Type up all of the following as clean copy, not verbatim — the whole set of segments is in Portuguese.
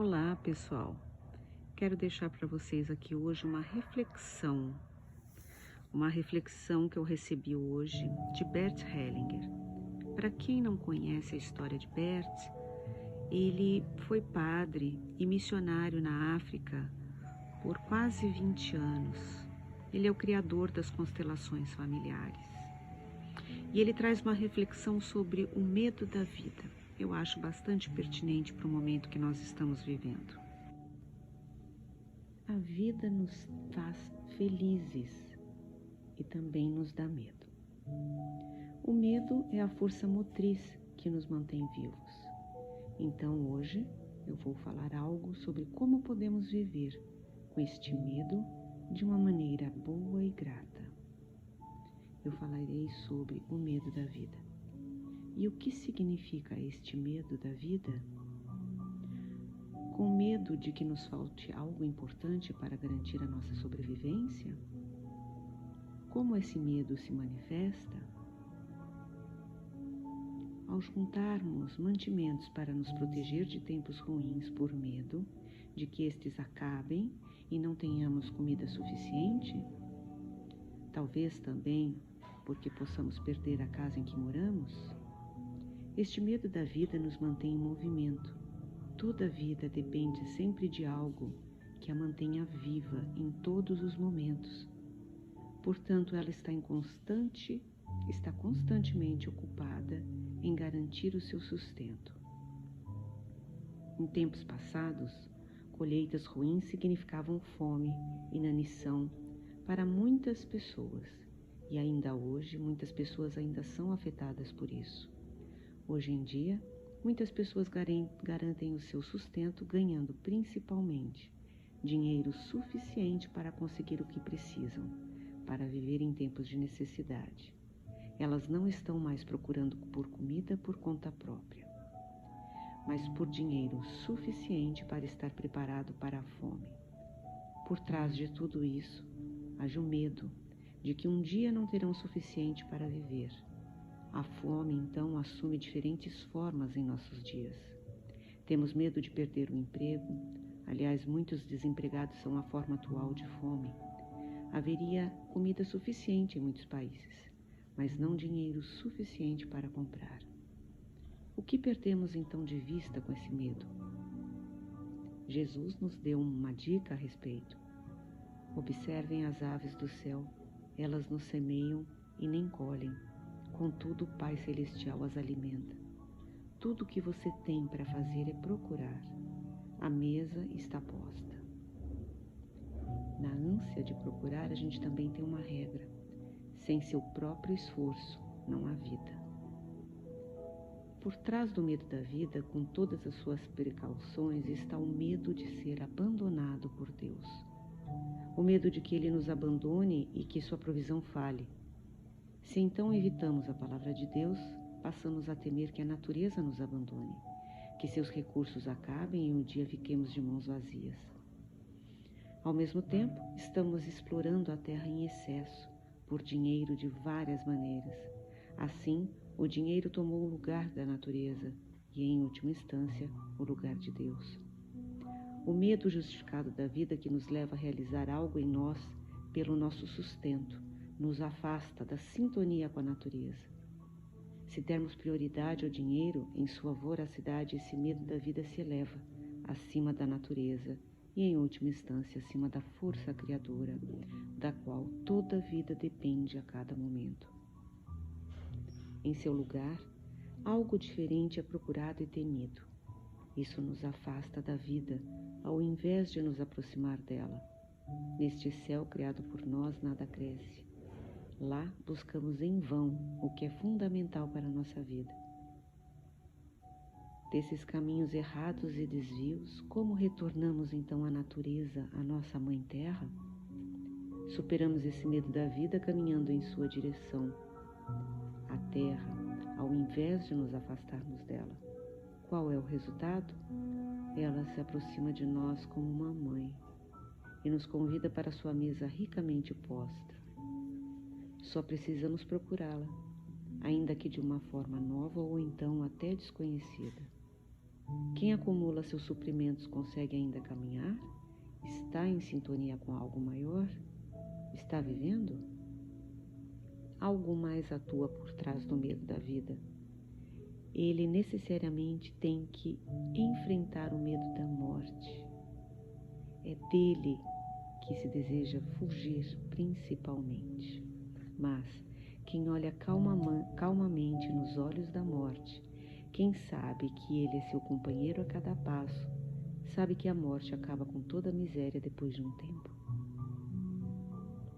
Olá, pessoal. Quero deixar para vocês aqui hoje uma reflexão que eu recebi hoje de Bert Hellinger. Para quem não conhece a história de Bert, ele foi padre e missionário na África por quase 20 anos. Ele é o criador das constelações familiares. E ele traz uma reflexão sobre o medo da vida. Eu acho bastante pertinente para o momento que nós estamos vivendo. A vida nos faz felizes e também nos dá medo. O medo é a força motriz que nos mantém vivos. Então hoje eu vou falar algo sobre como podemos viver com este medo de uma maneira boa e grata. Eu falarei sobre o medo da vida. E o que significa este medo da vida? Com medo de que nos falte algo importante para garantir a nossa sobrevivência? Como esse medo se manifesta? Ao juntarmos mantimentos para nos proteger de tempos ruins por medo de que estes acabem e não tenhamos comida suficiente? Talvez também porque possamos perder a casa em que moramos? Este medo da vida nos mantém em movimento. Toda vida depende sempre de algo que a mantenha viva em todos os momentos. Portanto, ela está constantemente ocupada em garantir o seu sustento. Em tempos passados, colheitas ruins significavam fome, inanição para muitas pessoas, e ainda hoje muitas pessoas ainda são afetadas por isso. Hoje em dia, muitas pessoas garantem o seu sustento ganhando principalmente dinheiro suficiente para conseguir o que precisam, para viver em tempos de necessidade. Elas não estão mais procurando por comida por conta própria, mas por dinheiro suficiente para estar preparado para a fome. Por trás de tudo isso, age o medo de que um dia não terão o suficiente para viver. A fome, então, assume diferentes formas em nossos dias. Temos medo de perder o emprego. Aliás, muitos desempregados são a forma atual de fome. Haveria comida suficiente em muitos países, mas não dinheiro suficiente para comprar. O que perdemos, então, de vista com esse medo? Jesus nos deu uma dica a respeito. Observem as aves do céu. Elas não semeiam e nem colhem. Contudo, o Pai Celestial as alimenta. Tudo o que você tem para fazer é procurar. A mesa está posta. Na ânsia de procurar, a gente também tem uma regra. Sem seu próprio esforço, não há vida. Por trás do medo da vida, com todas as suas precauções, está o medo de ser abandonado por Deus. O medo de que Ele nos abandone e que sua provisão falhe. Se então evitamos a palavra de Deus, passamos a temer que a natureza nos abandone, que seus recursos acabem e um dia fiquemos de mãos vazias. Ao mesmo tempo, estamos explorando a terra em excesso, por dinheiro de várias maneiras. Assim, o dinheiro tomou o lugar da natureza e, em última instância, o lugar de Deus. O medo justificado da vida que nos leva a realizar algo em nós pelo nosso sustento, nos afasta da sintonia com a natureza. Se dermos prioridade ao dinheiro, em sua voracidade, esse medo da vida se eleva acima da natureza e, em última instância, acima da força criadora, da qual toda vida depende a cada momento. Em seu lugar, algo diferente é procurado e temido. Isso nos afasta da vida, ao invés de nos aproximar dela. Neste céu criado por nós, nada cresce. Lá buscamos em vão o que é fundamental para a nossa vida. Desses caminhos errados e desvios, como retornamos então à natureza, à nossa Mãe Terra? Superamos esse medo da vida caminhando em sua direção. A Terra, ao invés de nos afastarmos dela. Qual é o resultado? Ela se aproxima de nós como uma mãe e nos convida para sua mesa ricamente posta. Só precisamos procurá-la, ainda que de uma forma nova ou então até desconhecida. Quem acumula seus suprimentos consegue ainda caminhar? Está em sintonia com algo maior? Está vivendo? Algo mais atua por trás do medo da vida. Ele necessariamente tem que enfrentar o medo da morte. É dele que se deseja fugir principalmente. Mas quem olha calmamente nos olhos da morte, quem sabe que ele é seu companheiro a cada passo, sabe que a morte acaba com toda a miséria depois de um tempo.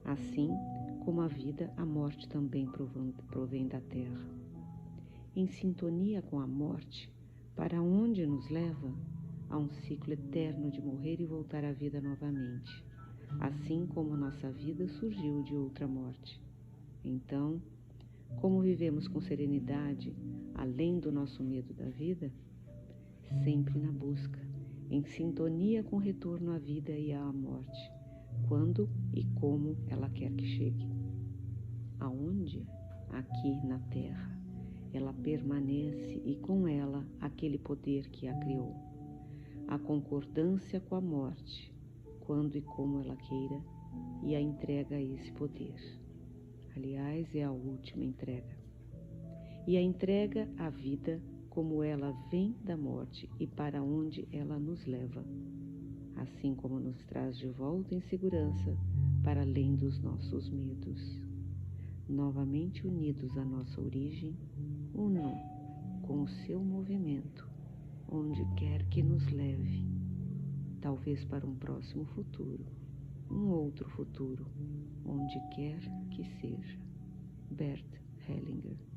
Assim como a vida, a morte também provém da terra. Em sintonia com a morte, para onde nos leva? A um ciclo eterno de morrer e voltar à vida novamente, assim como nossa vida surgiu de outra morte. Então, como vivemos com serenidade, além do nosso medo da vida? Sempre na busca, em sintonia com o retorno à vida e à morte, quando e como ela quer que chegue. Aonde? Aqui na Terra. Ela permanece e com ela aquele poder que a criou. A concordância com a morte, quando e como ela queira, e a entrega a esse poder. Aliás, é a última entrega. E a entrega à vida como ela vem da morte e para onde ela nos leva, assim como nos traz de volta em segurança para além dos nossos medos. Novamente unidos à nossa origem, uno com o seu movimento, onde quer que nos leve, talvez para um próximo futuro, um outro futuro, onde quer que seja. Bert Hellinger.